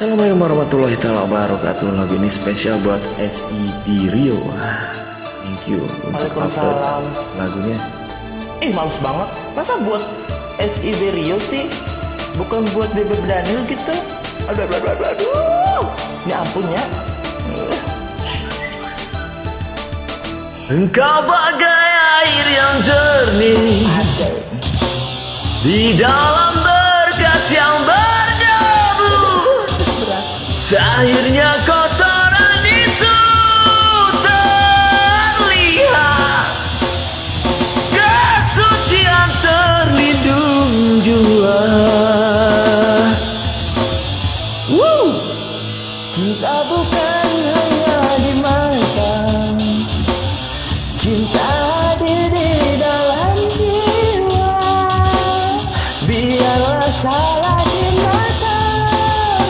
Assalamualaikum warahmatullahi wabarakatuh. Lagu ini spesial buat SIB Rio. Thank you untuk Waalaikumsalam. lagunya. Males banget. Masa buat SIB Rio sih? Bukan buat Bebe Daniel gitu? Aduh, aduh, aduh, aduh, aduh. Ya ampun ya. Engkau bagai air yang jernih Asik. di dalam berkas yang berdebu. Akhirnya kotoran itu terlihat, kesucian terlindung jua. Cinta bukan hanya di mata, cinta hadir di dalam jiwa. Biarlah salah di mata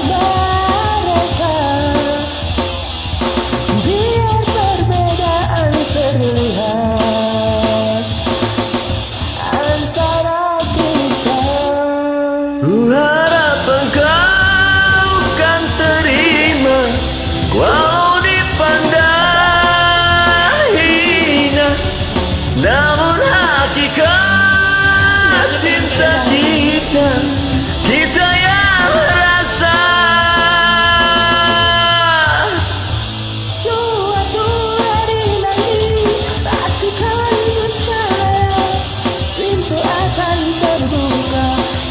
mereka, biar perbedaan terlihat antara kita. Ku harap engkau kan terima, walau dipandang hina, namun hakikat cinta kita, kita yang rasa. Suatu hari nanti pastikan percaya, pintu akan terbuka,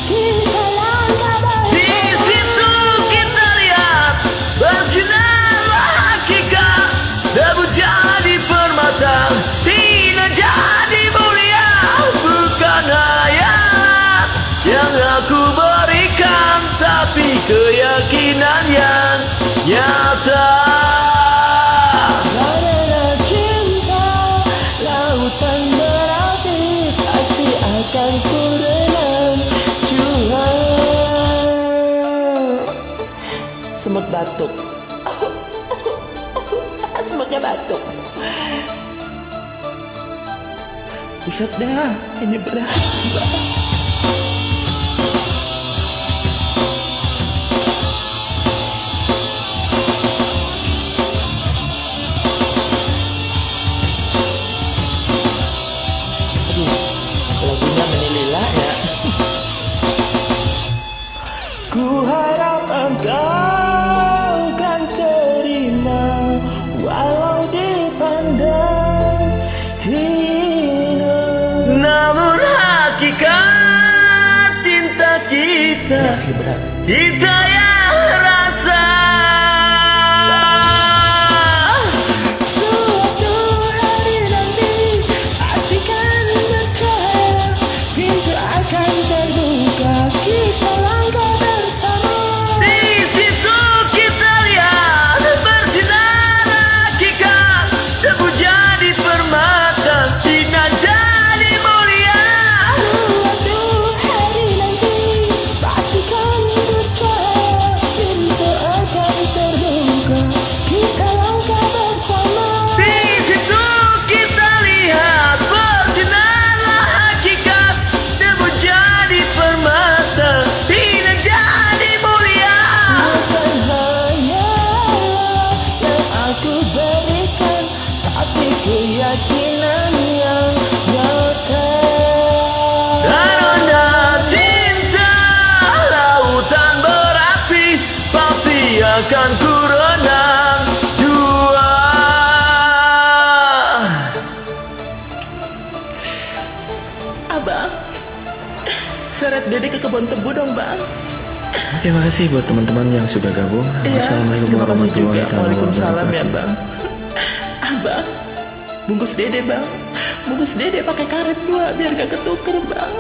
kita langkah Di bersama. situ kita lihat bersinarlah hakikat, debu jadi permata, hina jadi mulia. Bukan hayal yang aku berikan, tapi keyakinan yang nyata. Karena cinta lautan berarti pasti akan ku renang curang. Semut batuk. Semutnya batuk. Buset dah, ini berat. Aduh, lagunya menilila ya. Ku harap engkau kan terima, walau dipandang hina. Namun hakikat cinta kita, Masih berat. kita yang rasa. Suatu hari nanti pastikan percaya, pintu akan terbuka, kita langkah bersama. Di situ kita lihat bersinar hakikat, debu jadi permata, hina jadi mulia. Suatu hari nanti pastikan percaya, pintu akan terbuka, kita langkah bersama. Di situ kita lihat bersinarlah hakikat, debu jadi permata, hina jadi mulia. Bukan hanya yang aku berikan, tapi keyakinan yang nyata. Karena cinta lautan berapi, pasti akan ku renang jua. Abang, seret Dede ke kebun tebu dong, Bang. Terima kasih buat teman-teman yang sudah gabung. Wassalamualaikum terima kasih juga. warahmatullahi Waalaikumsalam ya, wabarakatuh. Bang. Abang, bungkus Dede, Bang. Bungkus Dede pakai karet 2 biar gak ketuker, Bang.